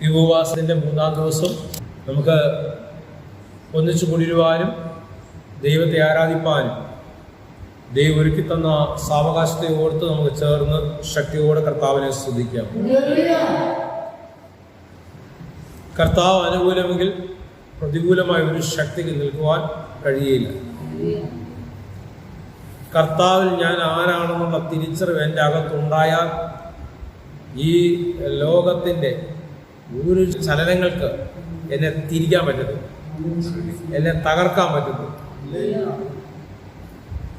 ഈ ഉപവാസത്തിൻ്റെ 3-ാം ദിവസം നമുക്ക് ഒന്നിച്ചു കൂടിരുവാനും ദൈവത്തെ ആരാധിപ്പാനും ദൈവം ഒരുക്കി തന്ന സാവകാശത്തെ ഓർത്ത് നമുക്ക് ചേർന്ന് ശക്തിയോടെ കർത്താവിനെ സ്തുതിക്കാം. കർത്താവ് അനുകൂലമെങ്കിൽ പ്രതികൂലമായ ഒരു ശക്തിക്ക് നിൽക്കുവാൻ കഴിയില്ല. കർത്താവിൽ ഞാൻ ആരാണെന്നുള്ള തിരിച്ചറിവ് എൻ്റെ അകത്തുണ്ടായാൽ ഈ ലോകത്തിൻ്റെ ഒരു ചലനങ്ങൾക്ക് എന്നെ തിരിക്കാൻ പറ്റുന്നു, എന്നെ തകർക്കാൻ പറ്റുന്നു.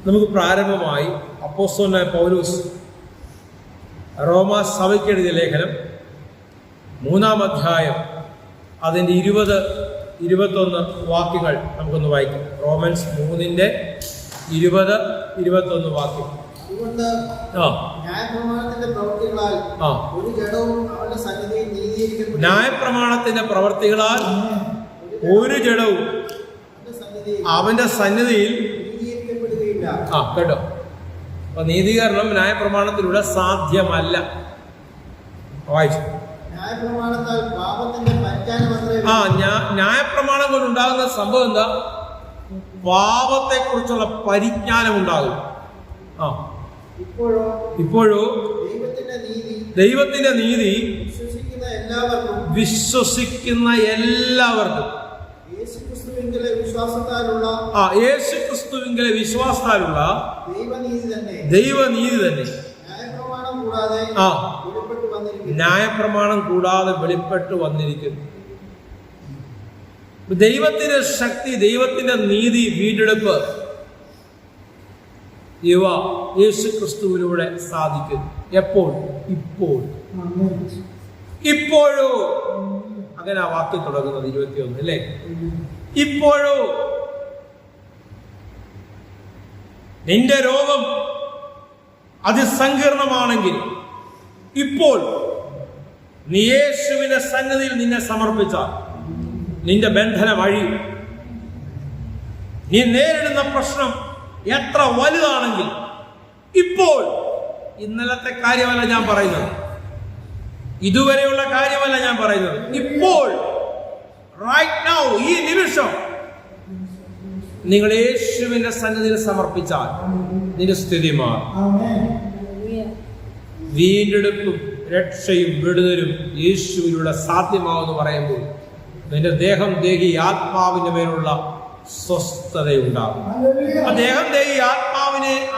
നമുക്ക് പ്രാരംഭമായി അപ്പോസ്തലനായ പൗലോസ് റോമാ സഭയ്ക്ക് എഴുതിയ ലേഖനം 3-ാം അധ്യായം അതിൻ്റെ 20-21 വാക്യങ്ങൾ നമുക്കൊന്ന് വായിക്കാം. റോമൻസ് 3-ന്റെ 20-21 വാക്യം. ന്യായപ്രമാണത്തിന്റെ പ്രവർത്തികളാൽ ഒരു ജഡവും അവന്റെ സന്നിധിയിൽ കേട്ടോ. അപ്പൊ നീതീകരണം ന്യായപ്രമാണത്തിലൂടെ സാധ്യമല്ല. വായിച്ചു. ന്യായപ്രമാണം കൊണ്ടുണ്ടാകുന്ന സംഭവം എന്താ? പാപത്തെ കുറിച്ചുള്ള പരിജ്ഞാനം ഉണ്ടാകും. ഇപ്പോഴോ ദൈവത്തിന്റെ നീതി വിശ്വസിക്കുന്ന എല്ലാവർക്കും യേശുക്രിസ്തുവിങ്കലെ വിശ്വാസത്താലുള്ള ദൈവനീതി തന്നെ ന്യായപ്രമാണം കൂടാതെ വെളിപ്പെട്ടു വന്നിരിക്കുന്നു. ദൈവത്തിന്റെ ശക്തി, ദൈവത്തിന്റെ നീതി, വീണ്ടെടുപ്പ് ഇവ യേശുക്രിസ്തുവിലൂടെ സാധിക്കുന്നു. എപ്പോൾ? ഇപ്പോഴോ. അങ്ങനെ ആ വാക്യം തുടങ്ങുന്നത് 21 അല്ലേ? ഇപ്പോഴോ നിന്റെ രോഗം അതിസങ്കീർണമാണെങ്കിൽ ഇപ്പോൾ നീ യേശുവിന്റെ സന്നിധിയിൽ നിന്നെ സമർപ്പിച്ചാൽ നിന്റെ ബന്ധനം അഴിയും. നീ നേരിടുന്ന പ്രശ്നം എത്ര വലുതാണെങ്കിൽ ഇപ്പോൾ, ഇന്നലത്തെ കാര്യമല്ല ഞാൻ പറയുന്നത്, ഇതുവരെയുള്ള കാര്യമല്ല ഞാൻ പറയുന്നത്, ഇപ്പോൾ റൈറ്റ് നൗ, ഈ നിമിഷം നിങ്ങൾ യേശുവിന്റെ സന്നിധിയിൽ സമർപ്പിച്ചാൽ നിന്റെ സ്ഥിതി മാറും. വീണ്ടെടുപ്പും രക്ഷയും വിടുതലും യേശുവിലൂടെ സാധ്യമാവെന്ന് പറയുമ്പോൾ നിന്റെ ദേഹം, ദേഹി, ആത്മാവിന്റെ മേലുള്ള സ്വസ്ഥതയുണ്ടാകും. ആ ദേഹം, ദേഹി,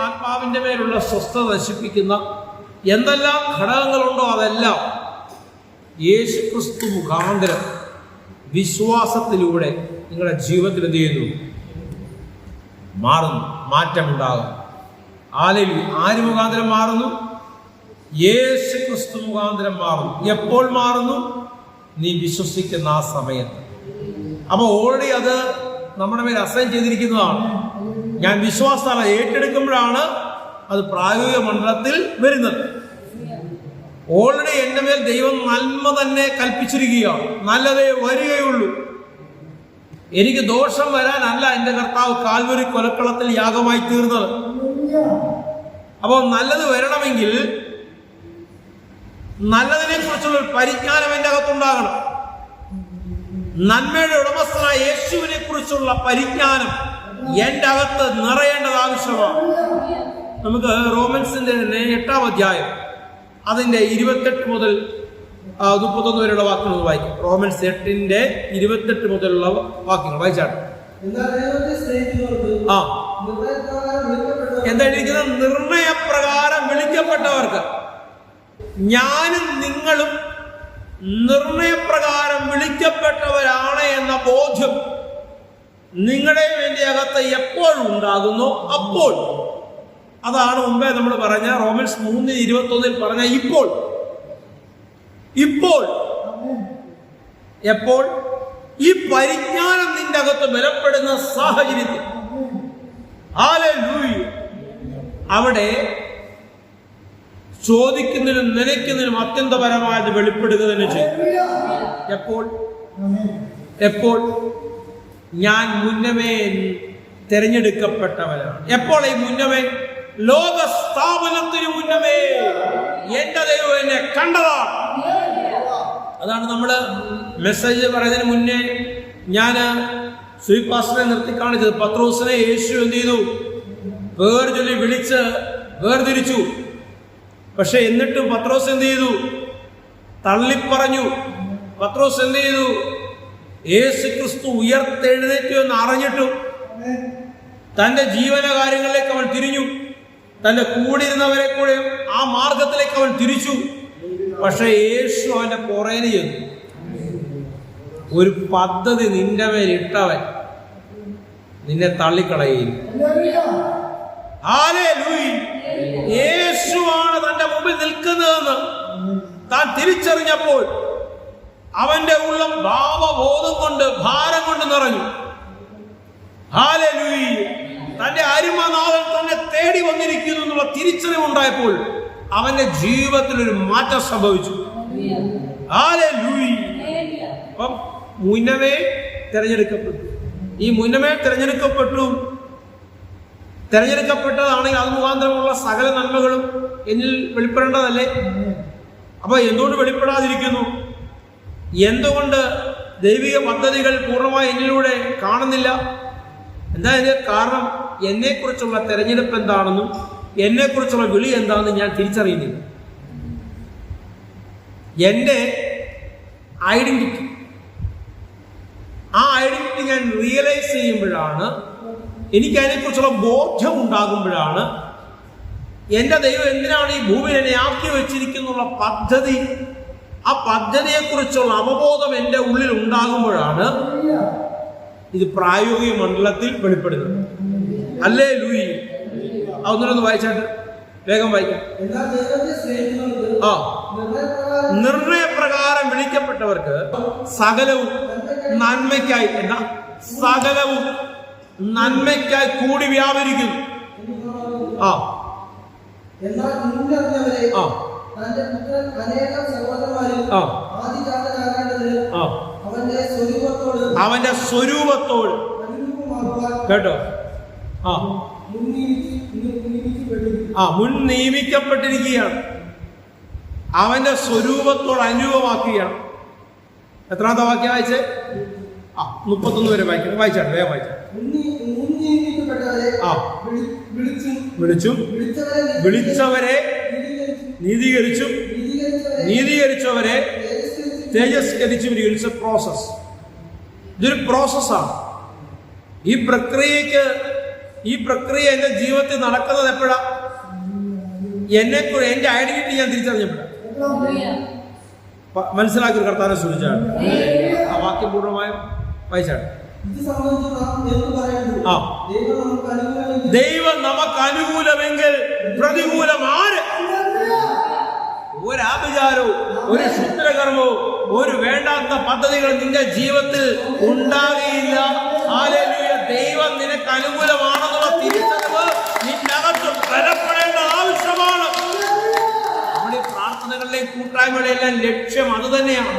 ആത്മാവിന്റെ മേലുള്ള സ്വസ്ഥത നശിപ്പിക്കുന്ന എന്തെല്ലാം ഘടകങ്ങളുണ്ടോ അതെല്ലാം യേശുക്രിസ്തു മുഖാന്തരം വിശ്വാസത്തിലൂടെ നിങ്ങളുടെ ജീവിതത്തിൽ എന്ത് ചെയ്യുന്നു? മാറുന്നു, മാറ്റമുണ്ടാകും. ആര് മുഖാന്തരം മാറുന്നു? യേശുക്രിസ്തു മുഖാന്തരം മാറുന്നു. എപ്പോൾ മാറുന്നു? നീ വിശ്വസിക്കുന്ന ആ സമയത്ത്. അപ്പൊ ഓൾറെഡി അത് നമ്മുടെ മേൽ അസൈൻ ചെയ്തിരിക്കുന്നതാണ്. ഞാൻ വിശ്വാസത്താൽ ഏറ്റെടുക്കുമ്പോഴാണ് അത് പ്രായോഗിക മണ്ഡലത്തിൽ വരുന്നത്. ഓൾറെഡി എന്റെ മേൽ ദൈവം നന്മ തന്നെ കൽപ്പിച്ചിരിക്കുകയാണ്. നല്ലതേ വരികയുള്ളൂ. എനിക്ക് ദോഷം വരാനല്ല എന്റെ കർത്താവ് കാൽവരി കൊലക്കളത്തിൽ യാഗമായി തീർന്നത്. അപ്പോൾ നല്ലത് വരണമെങ്കിൽ നല്ലതിനെ കുറിച്ചുള്ള പരിജ്ഞാനം എന്റെ അകത്തുണ്ടാകണം. നന്മയുടെ ഉടമസ്ഥനായ യേശുവിനെ കുറിച്ചുള്ള പരിജ്ഞാനം എന്റെ അകത്ത് നിറയേണ്ടത് ആവശ്യമാണ്. നമുക്ക് റോമൻസിന്റെ 8-ാം അധ്യായം അതിന്റെ 28 മുതൽ 31 വരെയുള്ള വാക്യങ്ങൾ വായിക്കും. റോമൻസ് 8-ന്റെ 28 മുതലുള്ള വാക്യങ്ങൾ വായിച്ചാണ്. എന്തായിരിക്കുന്നത്? നിർണയപ്രകാരം വിളിക്കപ്പെട്ടവർക്ക്. ഞാനും നിങ്ങളും നിർണയപ്രകാരം വിളിക്കപ്പെട്ടവരാണ് എന്ന ബോധ്യം നിങ്ങളുടെ വേണ്ടി അകത്ത് എപ്പോഴും ഉണ്ടാകുന്നു അപ്പോൾ. അതാണ് മുമ്പേ നമ്മൾ പറഞ്ഞ റോമൻസ് 3:21 പറഞ്ഞ ഇപ്പോൾ. എപ്പോൾ? ഈ പരിജ്ഞാനം നിന്റെ അകത്ത് ബലപ്പെടുന്ന സാഹചര്യത്തിൽ ഹല്ലേലൂയ, അവിടെ ചോദിക്കുന്നതിനും നനയ്ക്കുന്നതിനും അത്യന്തപരമായത് വെളിപ്പെടുക തന്നെ ചെയ്യും. എപ്പോൾ? ഞാൻ മുന്നമേ തിരഞ്ഞെടുക്കപ്പെട്ടവനാണ്. എപ്പോൾ ഈ മുന്നമേ? ലോക സ്ഥാപനത്തിന് മുന്നമേ എന്റെ ദൈവം എന്നെ കണ്ടതാണ്. അതാണ് നമ്മള് മെസ്സേജ് പറയുന്നതിന് മുന്നേ ഞാൻ സ്വീറ്റ് പാസ്റ്ററെ നിർത്തി കാണിച്ചത്. പത്രോസിനെ യേശു എന്ത് ചെയ്തു? പേർ ചൊല്ലി വിളിച്ച് വേർതിരിച്ചു. പക്ഷെ എന്നിട്ടും പത്രോസ് എന്ത് ചെയ്തു? തള്ളിപ്പറഞ്ഞു. പത്രോസ് എന്ത് ചെയ്തു? യേശു ക്രിസ്തു ഉയർത്തെഴുന്നേറ്റു എന്ന് അറിഞ്ഞിട്ടും തന്റെ ജീവന കാര്യങ്ങളിലേക്ക് അവൻ തിരിഞ്ഞു. തന്റെ കൂടിയിരുന്നവരെ കൂടെ ആ മാർഗത്തിലേക്ക് അവൻ തിരിച്ചു. പക്ഷെ യേശു അവന്റെ പുറേന് ചെന്നു. ഒരു പദ്ധതി നിന്റെ മേലിട്ടവൻ നിന്നെ തള്ളിക്കളയും. യേശുവാണ് തന്റെ മുമ്പിൽ നിൽക്കുന്നതെന്ന് താൻ തിരിച്ചറിഞ്ഞപ്പോൾ അവന്റെ ഉള്ളം ഭാവബോധം കൊണ്ട് ഭാരം കൊണ്ട് നിറഞ്ഞു. ഹല്ലേലൂയ! തന്റെ അരുമനാഥൻ തന്നെ തേടി വന്നിരിക്കുന്നു എന്നുള്ള തിരിച്ചറിവുണ്ടായപ്പോൾ അവന്റെ ജീവിതത്തിൽ ഒരു മാറ്റം സംഭവിച്ചു. ഹല്ലേലൂയ! അപ്പം മുന്നമേ തിരഞ്ഞെടുക്കപ്പെട്ടു. ഈ മുന്നമേ തിരഞ്ഞെടുക്കപ്പെട്ടതാണെങ്കിൽ അത് മുഖാന്തരമുള്ള സകല നന്മകളും എന്നിൽ വെളിപ്പെടേണ്ടതല്ലേ? അപ്പൊ എന്തുകൊണ്ട് വെളിപ്പെടാതിരിക്കുന്നു? എന്തുകൊണ്ട് ദൈവിക പദ്ധതികൾ പൂർണ്ണമായി എന്നിലൂടെ കാണുന്നില്ല? എന്താ ഇതിന് കാരണം? എന്നെക്കുറിച്ചുള്ള തെരഞ്ഞെടുപ്പ് എന്താണെന്നും എന്നെക്കുറിച്ചുള്ള വിളി എന്താണെന്നും ഞാൻ തിരിച്ചറിയുന്നില്ല. എൻ്റെ ഐഡന്റിറ്റി, ആ ഐഡന്റിറ്റി ഞാൻ റിയലൈസ് ചെയ്യുമ്പോഴാണ്, എനിക്ക് അതിനെക്കുറിച്ചുള്ള ബോധ്യം ഉണ്ടാകുമ്പോഴാണ്, എൻ്റെ ദൈവം എന്തിനാണ് ഈ ഭൂമിയിൽ എന്നെ ആക്കി വെച്ചിരിക്കുന്നുള്ള പദ്ധതി, ആ പദ്ധതിയെക്കുറിച്ചുള്ള അവബോധം എൻ്റെ ഉള്ളിൽ ഉണ്ടാകുമ്പോഴാണ് ഇത് പ്രായോഗിക മണ്ഡലത്തിൽ വെളിപ്പെടുന്നത്. ഹല്ലേലൂയ! ഒന്നിനൊന്ന് വായിച്ചാട്ട് വേഗം വായിക്കാം. നിർണയപ്രകാരം വിളിക്കപ്പെട്ടവർക്ക് സകലവും നന്മയ്ക്കായി, സകലവും നന്മയ്ക്കായി കൂടി വ്യാപരിക്കുന്നു. അവന്റെ സ്വരൂപത്തോട് കേട്ടോ, മുൻ നിയമിക്കപ്പെട്ടിരിക്കുകയാണ്. അവന്റെ സ്വരൂപത്തോട് അനുരൂപമാക്കുകയാണ്. എത്രാമത്തെ വാക്യം വായിച്ചേ? 31 വരെ വായിക്കണം. വായിച്ചാട്ടെ, വേഗം വായിച്ചാട്ടെ. വിളിച്ചവരെ നീതീകരിച്ചും നീതീകരിച്ചവരെ തേജസ്കരിച്ചും. It's a process. ഇതൊരു പ്രോസസ്സാണ്. ഈ പ്രക്രിയ എന്റെ ജീവിതത്തിൽ നടക്കുന്നത് എപ്പോഴാ? എന്റെ ഐഡന്റിറ്റി ഞാൻ തിരിച്ചറിഞ്ഞപ്പോഴാണ്. മനസ്സിലാക്കി കർത്താവിനെ സൂചിച്ചാണ്. ആ വാക്യം പൂർണ്ണമായും വായിച്ചാണ്. ദൈവം നമുക്ക് അനുകൂലമെങ്കിൽ പ്രതികൂലം ആര്? ഒരു ആഭിചാരവും ഒരു ക്ഷുദ്രകർമ്മവും ഒരു വേണ്ടാത്ത പദ്ധതികൾ നിന്റെ ജീവിതത്തിൽ ഉണ്ടാകുകയില്ല. ഹല്ലേലൂയ! ദൈവം നിനക്ക് അനുകൂലമാണെന്നുള്ള തിരിച്ചറിവ് നിന്നകത്ത് ബലപ്പെടേണ്ട ആവശ്യമാണ്. നമ്മുടെ പ്രാർത്ഥനകളിലെയും കൂട്ടായ്മകളെല്ലാം ലക്ഷ്യം അത് തന്നെയാണ്.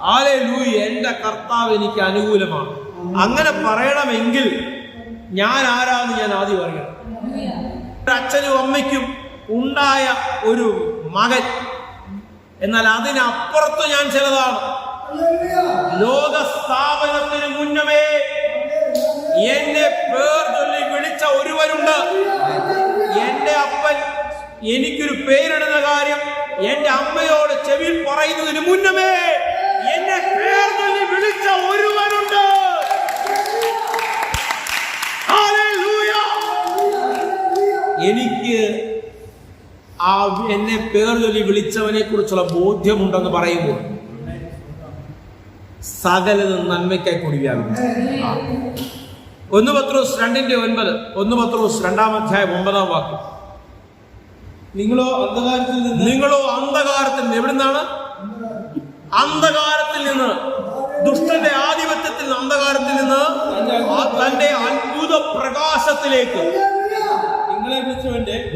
ഹല്ലേലൂയ! എന്റെ കർത്താവ് എനിക്ക് അനുകൂലമാണ്. അങ്ങനെ പറയണമെങ്കിൽ ഞാൻ ആരാന്ന് ഞാൻ ആദ്യം അറിയണം. അച്ഛനും അമ്മയ്ക്കും ഉണ്ടായ ഒരു മകൻ, എന്നാൽ അതിനപ്പുറത്ത് ഞാൻ ചിലതാണ്. ലോക സ്ഥാപനത്തിന് മുന്നമേ എന്നെ പേർ ചൊല്ലി വിളിച്ച ഒരുവരുണ്ട്. എന്റെ അപ്പൻ എനിക്കൊരു പേരിടുന്ന കാര്യം എന്റെ അമ്മയോട് ചെവിയിൽ പറയുന്നതിന് മുന്നമേ എന്നെ പേർ ചൊല്ലി വിളിച്ച ഒരുവനുണ്ട്. ഹല്ലേലൂയ! എനിക്ക് എന്നെ പേർ ചൊല്ലി വിളിച്ചവനെ കുറിച്ചുള്ള ബോധ്യമുണ്ടെന്ന് പറയുമ്പോൾ സകലതും നന്മയ്ക്കായി കൂടി വ്യാപിക്കും. 1 പത്രോസ് 2:9, 1 പത്രോസ് 2-ാം അധ്യായം 9-ാം വാക്യം. നിങ്ങളോ അന്ധകാരത്തിൽ നിന്ന്, എവിടെ നിന്നാണ്? അന്ധകാരത്തിൽ നിന്ന്, ദുഷ്ടന്റെ ആധിപത്യത്തിൽ നിന്ന്, അന്ധകാരത്തിൽ നിന്ന് തന്റെ അത്ഭുത പ്രകാശത്തിലേക്ക്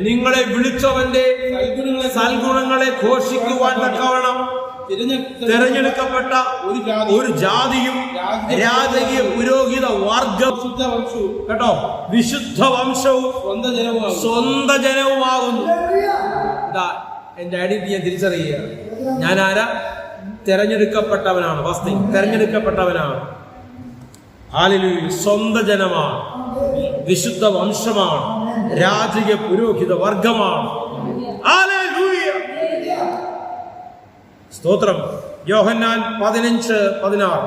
നിങ്ങളെ വിളിച്ചവന്റെ സൽഗുണങ്ങളെ ഘോഷിക്കുവാൻ തക്കവണ്ണം തിരഞ്ഞെടുക്കപ്പെട്ട ഒരു ജാതിയും രാജകീയ പുരോഹിത വർഗം, കേട്ടോ, വിശുദ്ധ വംശവും സ്വന്തം ജനവുമാകുന്നു. എന്റെ ഐഡന്റിറ്റി ഞാൻ തിരിച്ചറിയുക. ഞാൻ ആരാ? തെരഞ്ഞെടുക്കപ്പെട്ടവനാണ്. തെരഞ്ഞെടുക്കപ്പെട്ടവനാണ്. ഹല്ലേലൂയ. സ്വന്തം ജനമാണ്, വിശുദ്ധ വംശമാണ്, രാജകീയ പുരോഹിത വർഗമാണ്. ഹല്ലേലൂയ. സ്തോത്രം. യോഹന്നാൻ 15:16.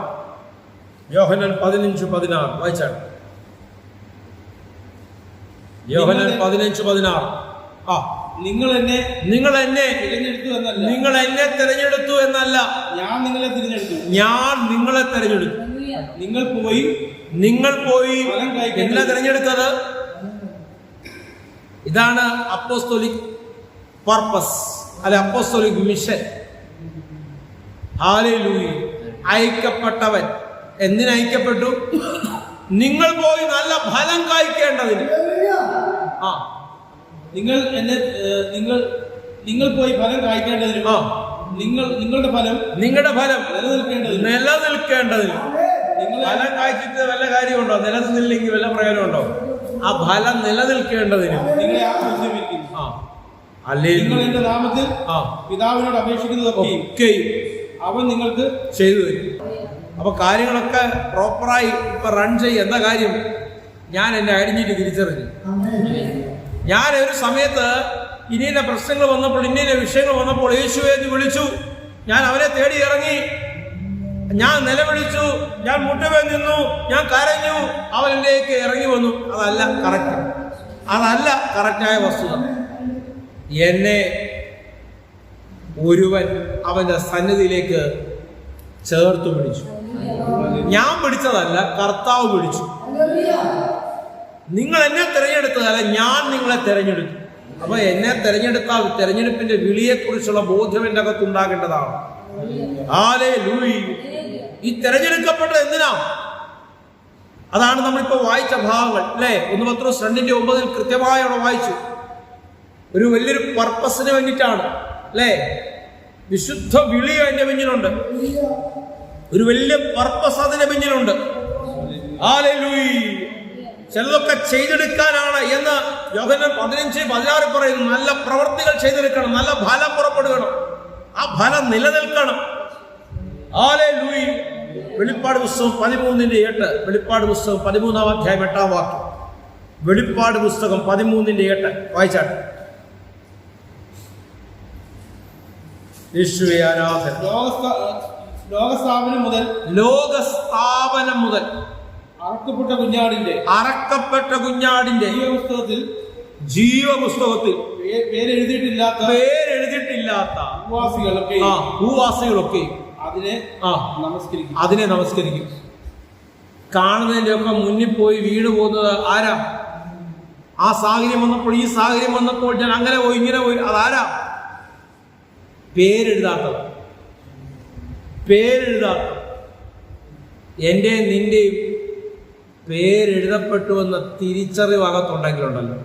യോഹന്നാൻ 15:16 വായിച്ചാണ്. യോഹന്നാൻ 15:16. നിങ്ങൾ എന്നെ തിരഞ്ഞെടുത്തു എന്നല്ല, ഞാൻ നിങ്ങളെ തിരഞ്ഞെടുത്തു. നിങ്ങൾ പോയി എന്നെ തിരഞ്ഞെടുത്തത്. ഇതാണ് അപ്പോസ്തോലിക് പർപ്പസ്, അല്ല അപ്പോസ്തോലിക് മിഷൻ. ഹല്ലേലൂയ. അയക്കപ്പെട്ടവൻ എന്തിനയക്കപ്പെട്ടു? നിങ്ങൾ പോയി നല്ല ഫലം കായ്ക്കേണ്ടതിന്. നിങ്ങൾ പോയി ഫലം കായ്ക്കേണ്ടതിന്, നിങ്ങളുടെ ഫലം നിലനിൽക്കേണ്ടതിന്. ഫലം കായ്ച്ചിട്ട് വല്ല കാര്യമുണ്ടോ? നിലനിന്നില്ലെങ്കിൽ വല്ല പ്രയോജനമുണ്ടോ? ആ ഫലം നിലനിൽക്കേണ്ടതിന് നിങ്ങളെ നിങ്ങൾ എന്റെ നാമത്തിൽ പിതാവിനോട് അപേക്ഷിക്കുന്നതൊക്കെ അവൻ നിങ്ങൾക്ക് ചെയ്തു തരും. അപ്പൊ കാര്യങ്ങളൊക്കെ പ്രോപ്പറായി ഇപ്പൊ റൺ ചെയ്യും. എന്താ കാര്യം? ഞാൻ എന്നെ ഐഡന്റിറ്റി തിരിച്ചറിഞ്ഞു. ഞാൻ ഒരു സമയത്ത് ഇനിയ പ്രശ്നങ്ങൾ വന്നപ്പോൾ, ഇനിയ വിഷയങ്ങൾ വന്നപ്പോൾ യേശുവെ എന്ന് വിളിച്ചു. ഞാൻ അവനെ തേടി ഇറങ്ങി, ഞാൻ നിലവിളിച്ചു, ഞാൻ മുട്ടുമേൽ നിന്നു, ഞാൻ കരഞ്ഞു. അവൻ എന്നിലേക്ക് ഇറങ്ങി വന്നു. അതല്ല കറക്റ്റായ വസ്തുത. എന്നെ ഒരുവൻ അവന്റെ സന്നിധിയിലേക്ക് ചേർത്ത് പിടിച്ചു. ഞാൻ പിടിച്ചതല്ല, കർത്താവ് പിടിച്ചു. നിങ്ങൾ എന്നെ തിരഞ്ഞെടുത്തതല്ല, ഞാൻ നിങ്ങളെ തിരഞ്ഞെടുത്തു. അപ്പൊ എന്നെ തിരഞ്ഞെടുത്താൽ തിരഞ്ഞെടുപ്പിന്റെ വിളിയെക്കുറിച്ചുള്ള ബോധ്യം എന്റെ അകത്ത് ഉണ്ടാകേണ്ടതാണ്. ഹല്ലേലൂയ. ഈ തിരഞ്ഞെടുക്കപ്പെട്ടത് എന്തിനാ? അതാണ് നമ്മളിപ്പോ വായിച്ച ഭാഗങ്ങൾ, അല്ലെ? 1 പത്രോസ് 2:9 കൃത്യമായി അവിടെ വായിച്ചു. ഒരു വലിയൊരു പർപ്പസിന് വേണ്ടിയിട്ടാണ്, അല്ലെ? വിശുദ്ധ വിളി അതിന്റെ പിന്നിലുണ്ട്. ഒരു വലിയ പർപ്പസ് അതിന്റെ പിന്നിലുണ്ട്. ഹല്ലേലൂയ. ചിലതൊക്കെ ചെയ്തെടുക്കാനാണ് എന്ന് യോഹന്നാൻ 15:16 പറയുന്നു. നല്ല പ്രവർത്തികൾ ചെയ്തെടുക്കണം, നല്ല ഫലം പുറപ്പെടുകണം, ആ ഫലം നിലനിൽക്കണം. ഹല്ലേലൂയ. വെളിപ്പാട് പുസ്തകം 13:8. വെളിപ്പാട് പുസ്തകം 13-ാം അധ്യായം 8-ാം വാക്യം. വെളിപ്പാട് പുസ്തകം 13:8 വായിച്ചാട്ടെ. യേശുവേ ആരാധന. ലോകസ്ഥാപനം മുതൽ അറക്കപ്പെട്ട കുഞ്ഞാടിന്റെ ജീവപുസ്തകത്തിൽ പേരെഴുതിയിട്ടില്ലാത്ത ഭൂവാസികളൊക്കെ അതിനെ നമസ്കരിക്കും. കാണുന്നതിന്റെ ഒക്കെ മുന്നിൽ പോയി വീണ് പോകുന്നത് ആരാ? ആ സാഹചര്യം വന്നപ്പോൾ, ഈ സാഹചര്യം വന്നപ്പോൾ ഞാൻ അങ്ങനെ പോയി ഇങ്ങനെ പോയി, അതാരാ? പേരെഴുതാത്തത്. എന്റെയും നിന്റെയും പേരെഴുതപ്പെട്ടുവെന്ന തിരിച്ചറിവ് അകത്തുണ്ടെങ്കിലുണ്ടല്ലോ,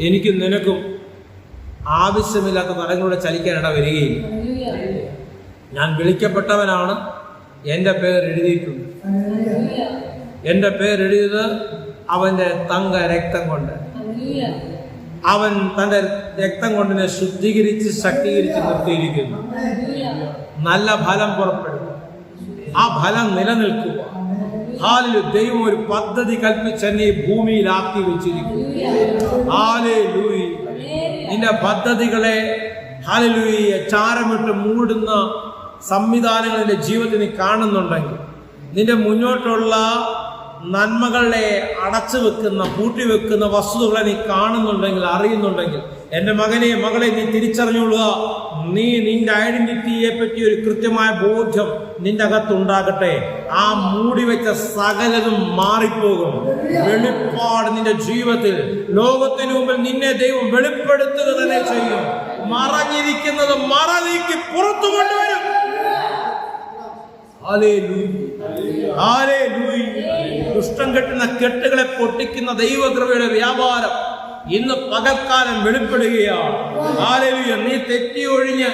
എനിക്കും നിനക്കും ആവശ്യമില്ലാത്ത തലങ്ങളുടെ ചലിക്കാനിട വരികയില്ല. ഞാൻ വിളിക്കപ്പെട്ടവനാണ്. എൻ്റെ പേരെഴുതിയിട്ടുണ്ട്. എൻ്റെ പേരെഴുതിയത് അവന്റെ തങ്ക രക്തം കൊണ്ട്. അവൻ തന്റെ രക്തം കൊണ്ടിനെ ശുദ്ധീകരിച്ച് ശക്തീകരിച്ച് നിർത്തിയിരിക്കുന്നു. നല്ല ഫലം പുറപ്പെടും, ആ ഫലം നിലനിൽക്കുക. ഹല്ലേലൂയ. ദൈവം ഒരു പദ്ധതി കൽപ്പിച്ച് എന്നെ ഭൂമിയിലാക്കി വെച്ചിരിക്കുന്നു. ഹല്ലേലൂയ. നിന്റെ പദ്ധതികളെ ഹല്ലേലൂയ ചാരമിട്ട് മൂടുന്ന സംവിധാനങ്ങൾ നിന്റെ ജീവിതത്തിൽ നീ കാണുന്നുണ്ടെങ്കിൽ, നിന്റെ മുന്നോട്ടുള്ള നന്മകളെ അടച്ചു വെക്കുന്ന, പൂട്ടിവെക്കുന്ന വസ്തുതകളെ നീ കാണുന്നുണ്ടെങ്കിൽ, അറിയുന്നുണ്ടെങ്കിൽ, എൻ്റെ മകനെ മകളെ നീ തിരിച്ചറിഞ്ഞുകൊള്ളുക. നീ നിന്റെ ഐഡന്റിറ്റിയെ പറ്റി ഒരു കൃത്യമായ ബോധ്യം നിന്റെ അകത്തുണ്ടാകട്ടെ. ആ മൂടിവെച്ച സകലതും മാറിപ്പോകും. വെളിപ്പാട് നിന്റെ ജീവിതത്തിൽ ലോകത്തിനു മുമ്പിൽ നിന്നെ ദൈവം വെളിപ്പെടുത്തുക തന്നെ ചെയ്യും. മറഞ്ഞിരിക്കുന്നത് മറനീക്കി പുറത്തു കൊണ്ടുവരും. ദുഷ്ടം കെട്ടുന്ന കെട്ടുകളെ പൊട്ടിക്കുന്ന ദൈവകൃപയുടെ വ്യാപാരം ഇന്ന് പകൽക്കാലം വെളിപ്പെടുകയാണ്. ഹല്ലേലൂയ. നീ തെറ്റിയൊഴിഞ്ഞ്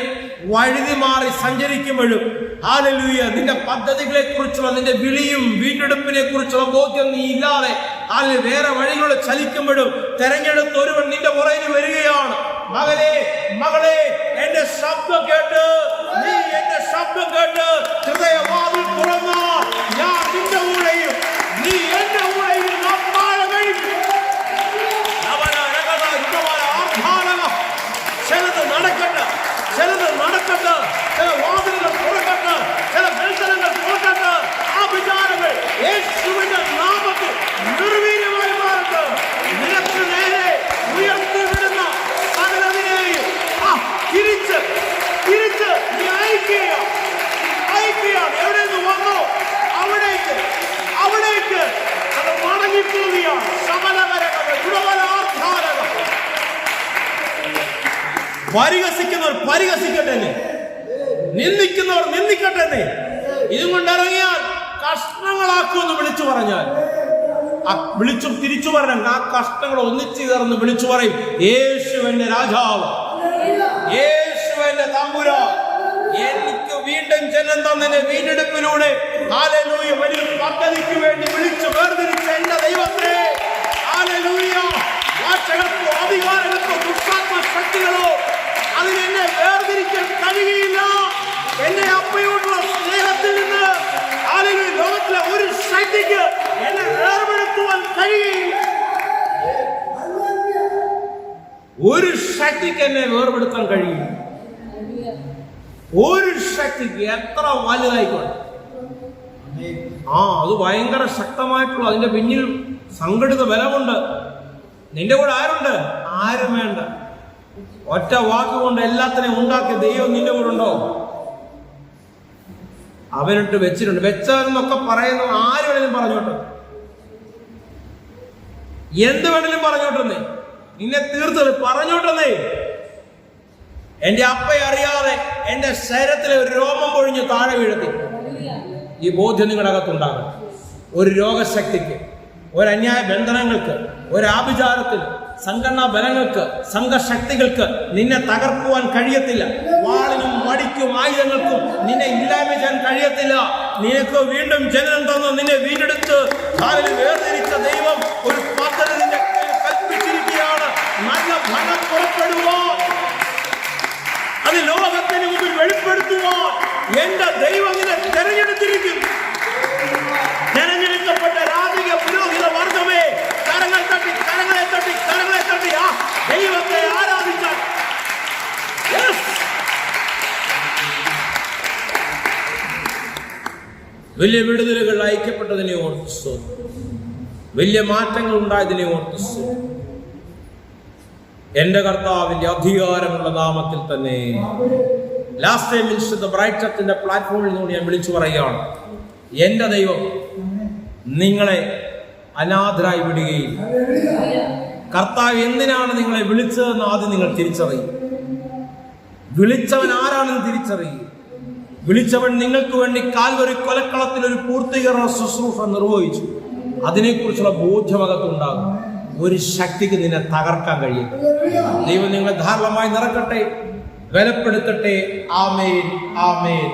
വഴുതി മാറി സഞ്ചരിക്കുമ്പോഴും ഹല്ലേലൂയ നിന്റെ പദ്ധതികളെ കുറിച്ചുള്ള, നിന്റെ വിളിയും വീണ്ടെടുപ്പിനെ കുറിച്ചുള്ള ബോധ്യം നീ ഇല്ലാതെ വേറെ വഴികളിലൂടെ ചലിക്കുമ്പോഴും തെരഞ്ഞെടുത്ത് ഒരുവൻ നിന്റെ പുറകിൽ വരികയാണ്. മകനെ, മകളെ, എന്റെ ശബ്ദം കേട്ട്, നീ എന്റെ ശബ്ദം കേട്ട് ഹൃദയവാതിൽ തുറന്ന ഞാൻ നിന്റെ കൂടെയും നീ എന്റെ കൂടെയും നാം താഴെ കഴിക്കും. ചിലത് നടക്കട്ടെ, ചിലത് നടക്കട്ടെ, ചില വാതിലുകൾ തുറക്കട്ടെ, ചില മത്സരങ്ങൾ തുറക്കട്ടെ. ആ വിചാരങ്ങൾ യേശുവിന്റെ നാമത്തിൽ നിർവീര്യമായി മാറട്ടെ. നിനക്ക് നേരെ ഉയർത്തി വിടുന്ന സകലതിനെയും തിരിച്ച് തിരിച്ച് നീ അയക്കുക. എവിടെ നിന്ന് വന്നോ അവിടേക്ക് അത് മടങ്ങിപ്പോവുകയാണ്. പരിഹസിക്കുന്നവർ പരിഹസിക്കട്ടെ, നിന്ദിക്കുന്നവർ നിന്ദിക്കട്ടെ. ഇതും കൊണ്ടിറങ്ങിയാൽ കഷ്ണങ്ങളാക്കുമെന്ന് വിളിച്ചു പറഞ്ഞാൽ വിളിച്ചു തിരിച്ചു പറഞ്ഞാൽ ആ കഷ്ണങ്ങൾ ഒന്നിച്ചു ചേർന്ന് വിളിച്ചു പറയും, യേശുവിന്റെ രാജാവ്, യേശുവിന്റെ തമ്പുരാൻ, എനിക്ക് വീണ്ടും ജനം തന്നതിന്റെ വീണ്ടെടുപ്പിലൂടെ ഹല്ലേലൂയ വലിയ പദ്ധതിക്ക് വേണ്ടി വിളിച്ചു വേർതിരിച്ച എന്റെ ദൈവത്തെ, ഹല്ലേലൂയ, വാഴ്ചകൾക്കോ അധികാരങ്ങൾക്കോ ദുഷ്ടാത്മ ശക്തികളോ അതിനെന്നെ വേർതിരിക്കാൻ കഴിയില്ല. എന്റെ അപ്പയോടുള്ള സ്നേഹത്തിൽ നിന്ന് ഹല്ലേലൂയ ലോകത്തിലെ ഒരു ശക്തിക്ക് എന്നെ വേർപെടുത്തുവാൻ കഴിയില്ല. ഒരു ശക്തിക്ക് എന്നെ വേർപെടുത്താൻ കഴിയില്ല. ഒരു ശക്തിക്ക് എത്ര വലുതായിക്കോട്ടെ. അത് ഭയങ്കര ശക്തമായിട്ടുള്ള അതിന്റെ പിന്നിൽ സംഘടിത ബലമുണ്ട്. നിന്റെ കൂടെ ആരുണ്ട്? ആരും വേണ്ട. ഒറ്റ വാക്കുകൊണ്ട് എല്ലാത്തിനെയും ഉണ്ടാക്കിയ ദൈവം നിന്റെ കൂടെ ഉണ്ടോ? അവനിട്ട് വെച്ചിട്ടുണ്ട്. വെച്ചവരെന്നൊക്കെ പറയുന്ന ആര് വേണേലും പറഞ്ഞോട്ടെ, എന്ത് വേണേലും പറഞ്ഞോട്ടെന്നേ, നിന്നെ തീർത്തത് പറഞ്ഞോട്ടെന്നേ. എന്റെ അപ്പയെ അറിയാതെ എന്റെ ശരീരത്തിലെ ഒരു രോമം പൊഴിഞ്ഞ് താഴെ വീഴത്തി. ഈ ബോധ്യം നിങ്ങളുടെ അകത്തുണ്ടാകും. ഒരു രോഗശക്തിക്ക്, ഒരു അന്യായ ബന്ധനങ്ങൾക്ക്, ഒരു ആഭിചാരത്തിന്, സംഘടനാ ബലങ്ങൾക്ക്, സംഘശക്തികൾക്ക് നിന്നെ തകർക്കുവാൻ കഴിയത്തില്ല. വാളിനും വടിക്കും ആയുധങ്ങൾക്കും നിന്നെ ഇല്ലായ്മ ചെയ്യാൻ കഴിയത്തില്ല. നിനക്ക് വീണ്ടും ജനനം തന്ന് നിന്നെ വീണ്ടെടുത്ത് വേർതിരിച്ച ദൈവം ഒരു പദ്ധതി നിന്റെ കൽപ്പിച്ചിരിക്കുകയാണ്. നല്ല ഫലം പുറപ്പെടുവാൻ, അത് ലോകത്തിന് മുമ്പിൽ വെളിപ്പെടുത്തുവാൻ എന്റെ ദൈവം നിന്നെ തെരഞ്ഞെടുത്തിരിക്കുന്നു. തെരഞ്ഞെടുക്കപ്പെട്ട രാജകീയ പുരോഹിത വർഗമേ, കരങ്ങളെ തട്ടി ആ ദൈവത്തെ ആരാധിച്ചാൽ വലിയ വിടുതലുകൾ അയക്കപ്പെട്ടതിനെ ഓർത്ത്, വലിയ മാറ്റങ്ങൾ ഉണ്ടായതിനെ ഓർത്ത്, എന്റെ കർത്താവിന്റെ അധികാരമുള്ള നാമത്തിൽ തന്നെ ലാസ്റ്റ് ടൈം മിനിസ്റ്റർ ബ്രൈറ്റ് ചർച്ചിന്റെ പ്ലാറ്റ്ഫോമിൽ നിന്ന് ഞാൻ വിളിച്ചു പറയുകയാണ്, എന്റെ ദൈവം നിങ്ങളെ അനാഥരായി വിടുകയും കർത്താവ് എന്തിനാണ് നിങ്ങളെ വിളിച്ചതെന്ന് ആദ്യം നിങ്ങൾ തിരിച്ചറിയും. വിളിച്ചവൻ ആരാണെന്ന് തിരിച്ചറിയും. വിളിച്ചവൻ നിങ്ങൾക്ക് വേണ്ടി കാൽവരി കൊലക്കളത്തിൽ ഒരു പൂർത്തീകരണ ശുശ്രൂഷ നിർവഹിച്ചു. അതിനെക്കുറിച്ചുള്ള ബോധ്യമകത്തുണ്ടാകും. ഒരു ശക്തിക്ക് നിന്നെ തകർക്കാൻ കഴിയും. ദൈവം നിങ്ങളെ ധാരാളമായി നിറക്കട്ടെ, ബലപ്പെടുത്തട്ടെ. ആമേൻ, ആമേൻ.